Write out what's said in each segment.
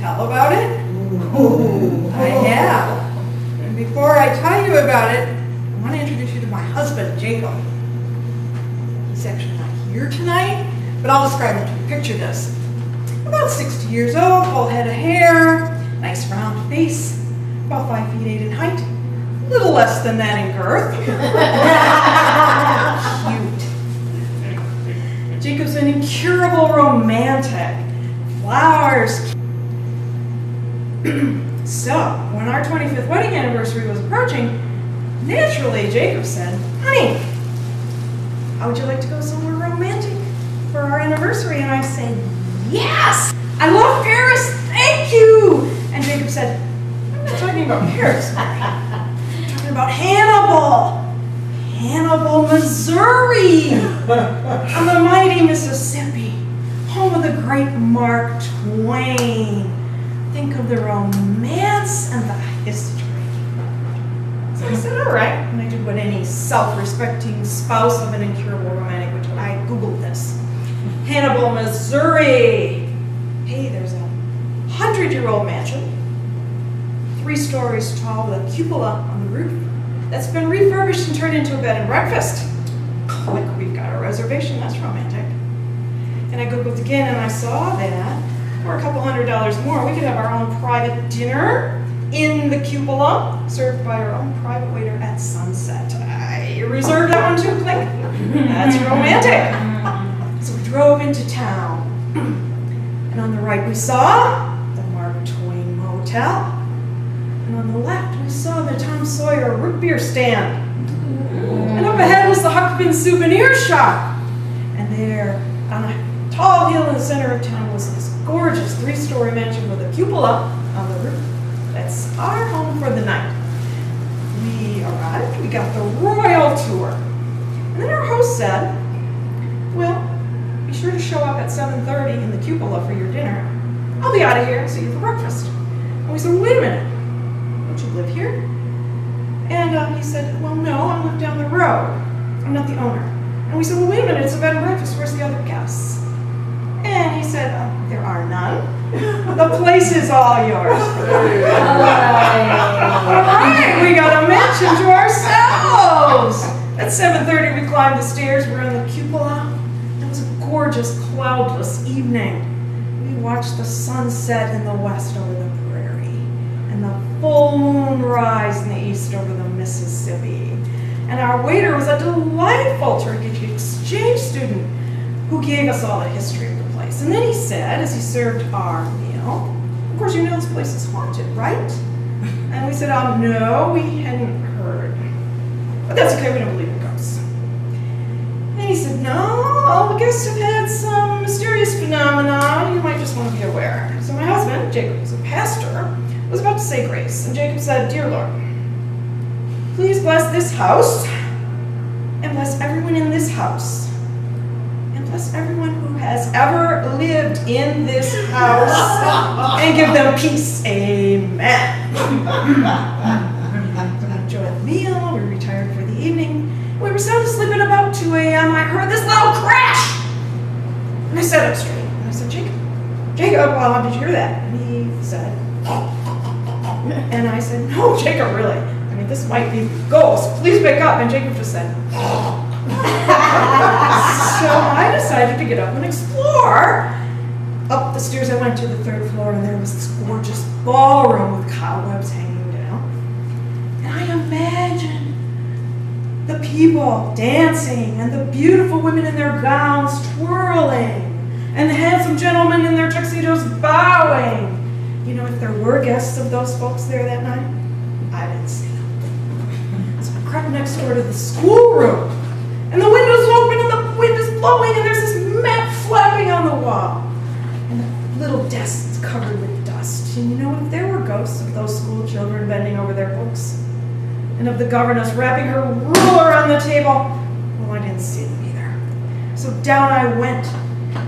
tell about it? Ooh. I have. And before I tell you about it, I want to introduce you to my husband, Jacob. He's actually not here tonight, but I'll describe him to you. Picture this. About 60 years old, full head of hair, nice round face, about 5 feet 8 in height, a little less than that in girth. Cute. Jacob's an incurable romantic. Flowers. So, when our 25th wedding anniversary was approaching, naturally Jacob said, "Honey, how would you like to go somewhere romantic for our anniversary?" And I said, "Yes! I love Paris, thank you!" And Jacob said, "I'm not talking about Paris, Mary. I'm talking about Hannibal. Hannibal, Missouri, on the mighty Mississippi, home of the great Mark Twain. Think of the romance and the history." So I said, all right. And I did what any self-respecting spouse of an incurable romantic would do. I Googled this. Hannibal, Missouri. Hey, there's a 100-year-old mansion, 3 stories tall with a cupola on the roof, that's been refurbished and turned into a bed and breakfast. Click, we've got a reservation, that's romantic. And I Googled again and I saw that for a couple $100 more, we could have our own private dinner in the cupola, served by our own private waiter at sunset. I reserved that one too, click. That's romantic. So we drove into town. And on the right we saw the Mark Twain Motel. And on the left we saw the Tom Sawyer root beer stand. And up ahead was the Huck Finn souvenir shop. And there, on a tall hill in the center of town, was this gorgeous 3-story mansion with a cupola on the roof. That's our home for the night. We arrived, we got the royal tour. And then our host said, "Well, be sure to show up at 7:30 in the cupola for your dinner. I'll be out of here and see you for breakfast." And we said, "Wait a minute, don't you live here?" And he said, "Well, no, I live down the road. I'm not the owner." And we said, "Well, wait a minute, it's a bed and breakfast. Where's the other guests?" And he said, "There are none. The place is all yours." All right, we got a mansion to ourselves. At 7:30, we climbed the stairs. We're in the cupola. It was a gorgeous, cloudless evening. We watched the sunset in the west over the prairie, and the full moon rise in the east over the Mississippi. And our waiter was a delightful Turkish exchange student who gave us all the history of the place. And then he said, as he served our meal, "Of course, you know this place is haunted, right?" And we said, "No, we hadn't heard. But that's okay, we don't believe in ghosts." And he said, "No, all the guests have had some mysterious phenomena you might just want to be aware." So my husband, Jacob, who's a pastor, was about to say grace. And Jacob said, "Dear Lord, please bless this house, and bless everyone in this house, and bless everyone who has ever lived in this house, and give them peace. Amen." We enjoyed the meal, we retired for the evening. We were sound asleep at about 2 a.m. I heard this loud crash. And I sat up straight. And I said, Jacob, well, did you hear that?" And he said, and I said, "No, Jacob, really. I mean, this might be ghosts. Please wake up." And Jacob just said, So I decided to get up and explore. Up the stairs I went to the 3rd floor, and there was this gorgeous ballroom with cobwebs hanging down. And I imagined the people dancing, and the beautiful women in their gowns twirling, and the handsome gentlemen in their tuxedos bowing. You know, if there were guests of those folks there that night, I didn't see them. So I crept next door to the schoolroom, and the windows open, and the wind is blowing, and there's this map flapping on the wall, and the little desks covered with dust. And you know, if there were ghosts of those school children bending over their books, and of the governess wrapping her ruler on the table, well, I didn't see them either. So down I went,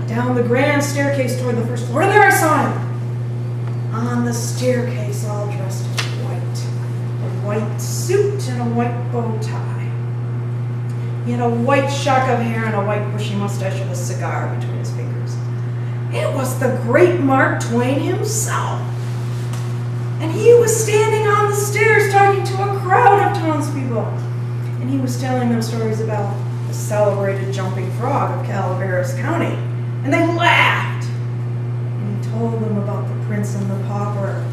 down the grand staircase toward the 1st floor, and there I saw him, on the staircase, all dressed in white, a white suit and a white bow tie. He had a white shock of hair and a white bushy mustache with a cigar between his fingers. It was the great Mark Twain himself. And he was standing on the stairs talking to a crowd of townspeople. And he was telling them stories about the celebrated jumping frog of Calaveras County. And they laughed. And he told them about the Prince and the Pauper.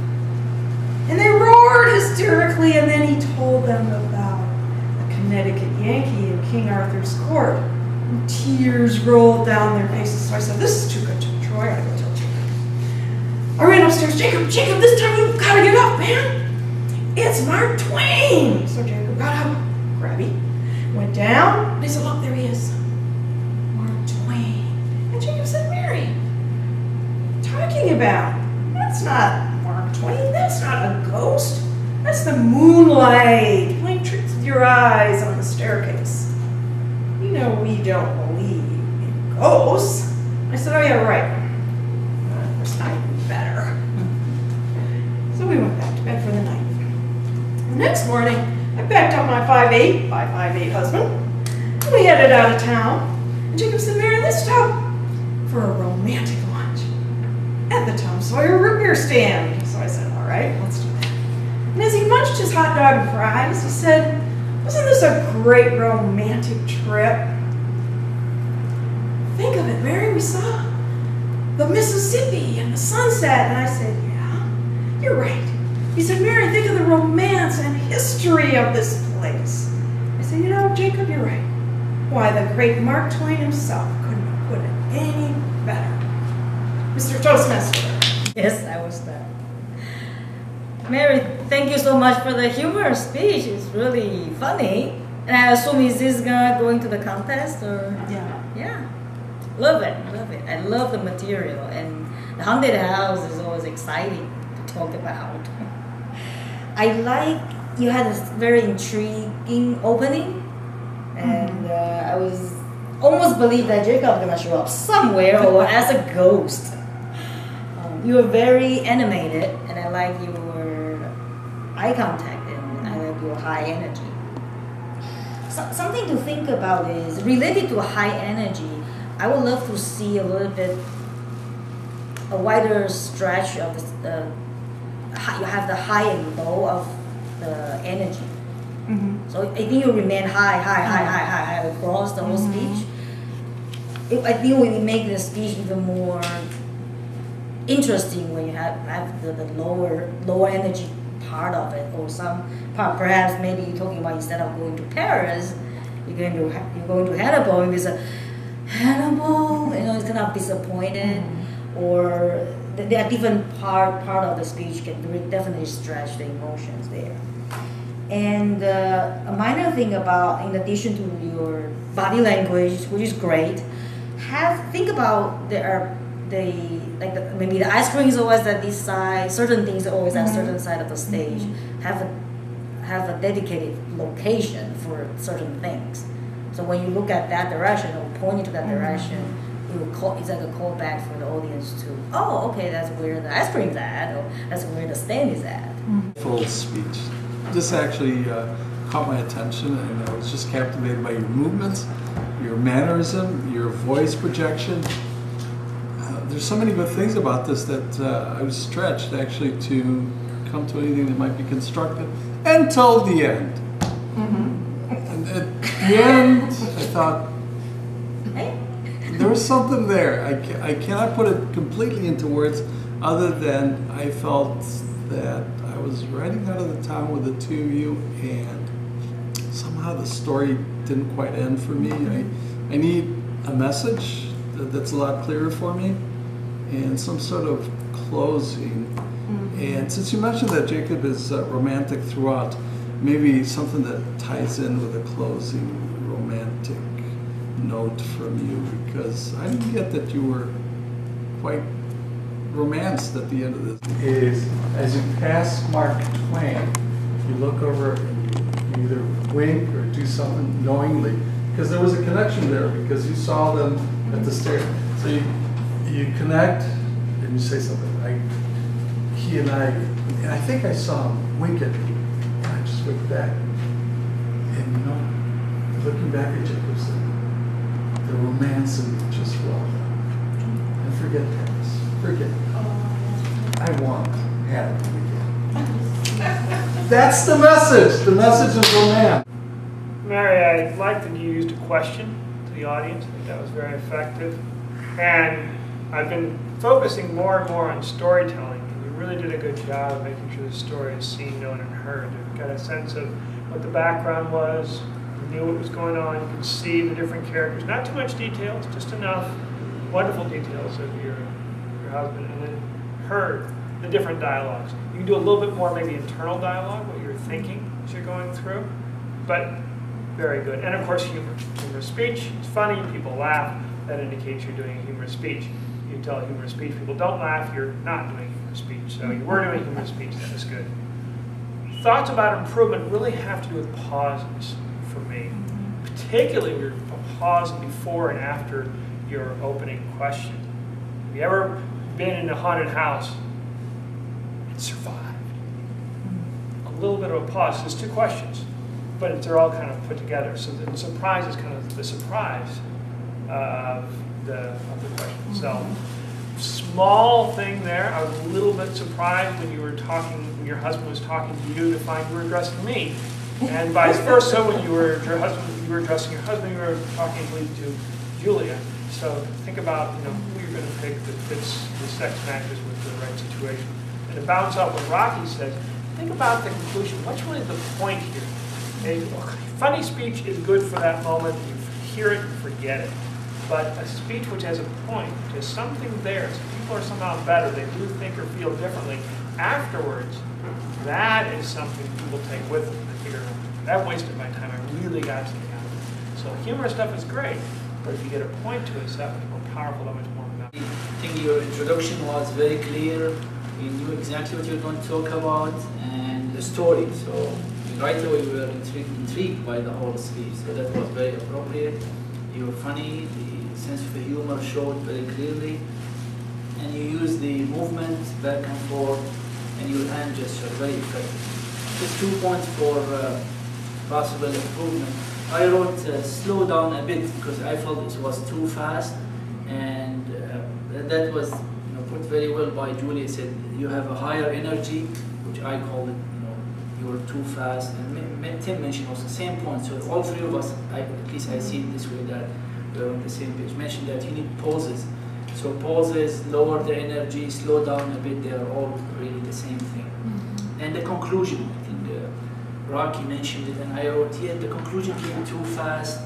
And they roared hysterically, and then he told them about a Connecticut Yankee in King Arthur's court. And tears rolled down their faces. So I said, this is too good to be true. I gotta go tell Jacob. I ran upstairs. Jacob, this time you've gotta get up, man. It's Mark Twain. So Jacob got up, grabby, went down, and he said, look, there he is. Mark Twain. And Jacob said, Mary, what are you talking about? That's not Mark Twain, that's not a ghost. That's the moonlight playing tricks with your eyes on the staircase. You know we don't believe in ghosts. I said, oh yeah, right. Of course, I knew better. So we went back to bed for the night. The next morning, I packed up my 5'8" husband, and we headed out of town. And Jacob said, Mary, let's stop for a romantic lunch at the Tom Sawyer root beer stand. So I said, all right, let's do that. And as he munched his hot dog and fries, he said, wasn't this a great romantic trip? Think of it, Mary, we saw the Mississippi and the sunset. And I said, yeah, you're right. He said, Mary, think of the romance and history of this place. I said, you know, Jacob, you're right. Why, the great Mark Twain himself couldn't have put it any better. Mr. Toastmaster. Yes, I was there. Mary, thank you so much for the humor speech. It's really funny. And I assume is this going to the contest or? Yeah. Yeah. Love it. I love the material, and the haunted house is always exciting to talk about. I like you had a very intriguing opening, and I was almost believed that Jacob's gonna show up somewhere or as a ghost. You were very animated, and I like your eye contact, and I like your high energy. Something to think about is related to high energy. I would love to see a little bit a wider stretch of you have the high and low of the energy. So I think you remain high across the whole speech. I think it will make the speech even more interesting when you have the lower energy part of it, or some part. Perhaps maybe you're talking about instead of going to Paris, you're going to Hannibal, and there's a Hannibal, it's kind of disappointed, or there are different part of the speech can definitely stretch the emotions there. And a minor thing about, in addition to your body language, which is great, think about maybe the ice cream is always at this side, certain things are always at certain side of the stage. Have a dedicated location for certain things. So when you look at that direction or pointing to that direction, it's like a callback for the audience to, oh, okay, that's where the ice cream's at, or that's where the stand is at. Full speech. This actually caught my attention, and I was just captivated by your movements, your mannerism, your voice projection. There's so many good things about this that I was stretched actually to come to anything that might be constructive until the end. And at the end, I thought, there was something there. I cannot put it completely into words other than I felt that I was riding out of the town with the two of you, and somehow the story didn't quite end for me. I need a message that's a lot clearer for me, and some sort of closing. And since you mentioned that Jacob is romantic throughout, maybe something that ties in with a closing romantic note from you, because I didn't get that you were quite romanced at the end of this. Is as you pass Mark Twain, you look over and you either wink or do something knowingly, because there was a connection there, because you saw them at the stairs. So you connect and you say something. He and I think I saw him wink at me, and I just winked back. And looking back at Jacob, the romance in just well done. And forget Paris. Forget it. I want Hannibal again. That's the message. The message is romance. Mary, I liked that you used a question to the audience. I think that was very effective. And I've been focusing more and more on storytelling. You really did a good job of making sure the story is seen, known, and heard. You got a sense of what the background was. You knew what was going on. You could see the different characters. Not too much details, just enough wonderful details of your husband. And then heard the different dialogues. You can do a little bit more maybe internal dialogue, what you're thinking as you're going through. But very good. And of course, humor. Humorous speech. It's funny. People laugh. That indicates you're doing a humorous speech. You tell a humorous speech, people don't laugh, you're not doing humorous speech. So you were doing humorous speech, that was good. Thoughts about improvement really have to do with pauses for me. Particularly your pause before and after your opening question. Have you ever been in a haunted house and survived? A little bit of a pause. There's two questions, but they're all kind of put together. So the surprise is kind of the surprise of the question. So, small thing there. I was a little bit surprised when you were talking, when your husband was talking to you to find you were addressing me, and vice versa when you were addressing your husband, you were talking to Julia. So think about who you're going to pick that fits the sex matches with the right situation. And to bounce off what Rocky says, think about the conclusion. What's really the point here? A funny speech is good for that moment. You hear it and forget it. But a speech which has a point, which has something there, so people are somehow better, they do think or feel differently, afterwards, that is something people take with them. They figure, that wasted my time, I really got something out of it. So humorous stuff is great, but if you get a point to it, it's that much more powerful, that much more memorable. I think your introduction was very clear. You knew exactly what you were going to talk about and the story. So right away we were intrigued by the whole speech. So that was very appropriate. You were funny. The sense of the humor showed very clearly, and you use the movement back and forth and your hand gesture very effective. Just 2 points for possible improvement. I wrote slow down a bit because I felt it was too fast, and that was put very well by Julia. Said you have a higher energy, which I call it. You were too fast, and Tim mentioned also the same point. So all three of us, at least I see it this way, that we're on the same page. Mentioned that you need pauses. So pauses, lower the energy, slow down a bit. They are all really the same thing. And the conclusion, I think Rocky mentioned it, and I wrote here, the conclusion came too fast,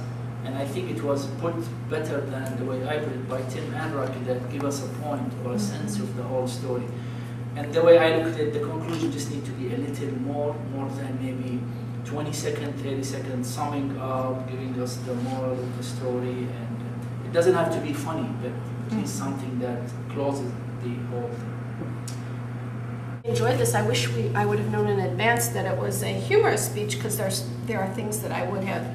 and I think it was put better than the way I put it by Tim and Rocky, that give us a point or a sense of the whole story. And the way I look at it, the conclusion just need to be a little more than maybe 20 seconds, 30 seconds, summing up, giving us the moral of the story, and it doesn't have to be funny, but at least something that closes the whole thing. Enjoyed this. I wish I would have known in advance that it was a humorous speech, because there are things that I would have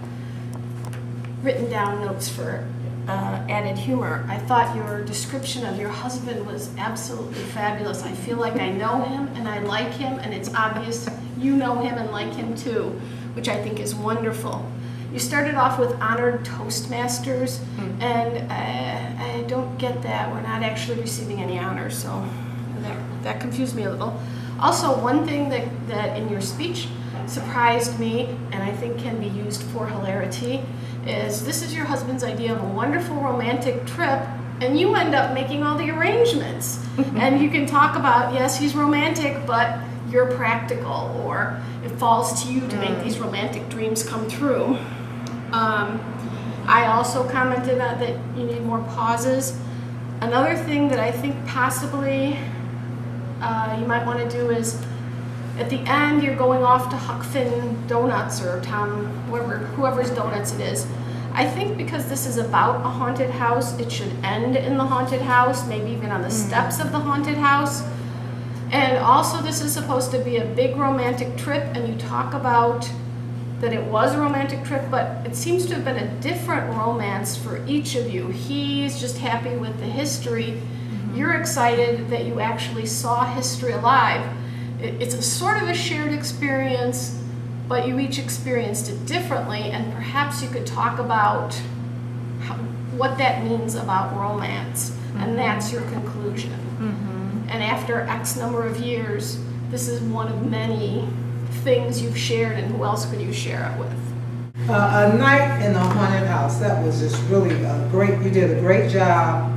written down notes for added humor. I thought your description of your husband was absolutely fabulous. I feel like I know him and I like him, and it's obvious you know him and like him too, which I think is wonderful. You started off with honored Toastmasters, and I don't get that. We're not actually receiving any honors, so that confused me a little. Also, one thing that in your speech surprised me, and I think can be used for hilarity, is this is your husband's idea of a wonderful romantic trip, and you end up making all the arrangements. And you can talk about, yes, he's romantic, but you're practical, or it falls to you to make these romantic dreams come true. I also commented on that you need more pauses. Another thing that I think possibly you might want to do is, at the end, you're going off to Huck Finn Donuts, or Tom, whoever's donuts it is. I think because this is about a haunted house, it should end in the haunted house, maybe even on the steps of the haunted house. And also, this is supposed to be a big romantic trip, and you talk about that it was a romantic trip, but it seems to have been a different romance for each of you. He's just happy with the history. You're excited that you actually saw history alive. It's a sort of a shared experience, but you each experienced it differently, and perhaps you could talk about what that means about romance, and that's your conclusion. And after X number of years, this is one of many things you've shared, and who else could you share it with? A night in a haunted house. That was just really great. You did a great job.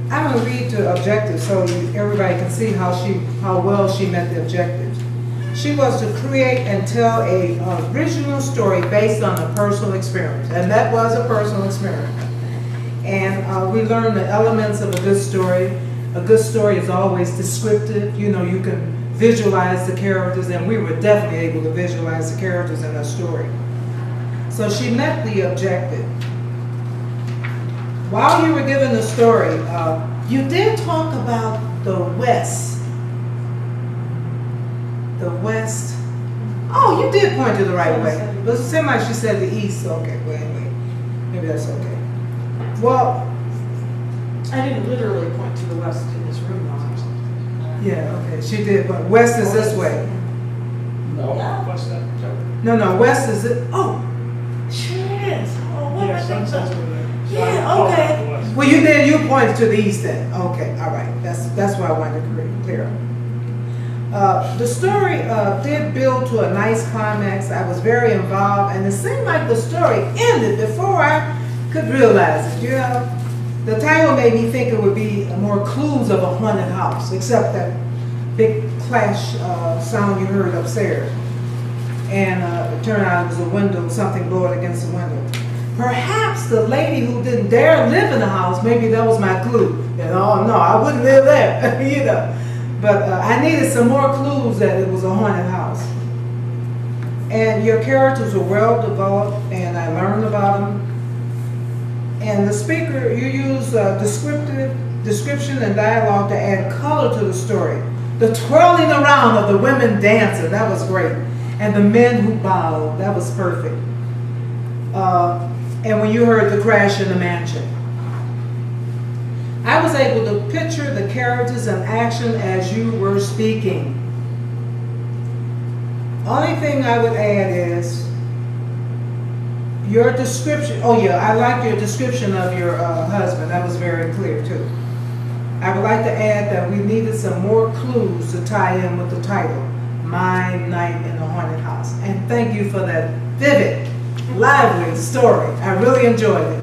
I'm going to read the objective so everybody can see how well she met the objectives. She was to create and tell a original story based on a personal experience, and that was a personal experience. And we learned the elements of a good story. A good story is always descriptive. You know, you can visualize the characters, and we were definitely able to visualize the characters in her story. So she met the objective. While you were giving the story, you did talk about the West. The West. Oh, you did point to the right way. But it seemed like she said the East. Okay, well, anyway, maybe that's okay. Well, I didn't literally point to the west in this room, though. yeah, okay, she did, but West is this way. No. What's that? No, West is it. Oh, Sure is. Oh, what Yeah, am I thinking sunsets of? over there. So Yeah, I call okay. it the west. well, you pointed to the East then. Okay, all right. That's why I wanted to clear up. The story did build to a nice climax. I was very involved, and it seemed like the story ended before I could realize it. You know, the title made me think it would be more clues of a haunted house, except that big clash sound you heard upstairs. And it turned out it was a window, something blowing against the window. Perhaps the lady who didn't dare live in the house, maybe that was my clue. And oh no, I wouldn't live there, you know. But I needed some more clues that it was a haunted house. And your characters were well developed, and I learned about them. And the speaker, you use description and dialogue to add color to the story. The twirling around of the women dancing, that was great. And the men who bowed, that was perfect. And when you heard the crash in the mansion, I was able to picture the characters and action as you were speaking. Only thing I would add is your description. Oh yeah, I like your description of your husband. That was very clear too. I would like to add that we needed some more clues to tie in with the title, My Night in the Haunted House. And thank you for that vivid, lively story. I really enjoyed it.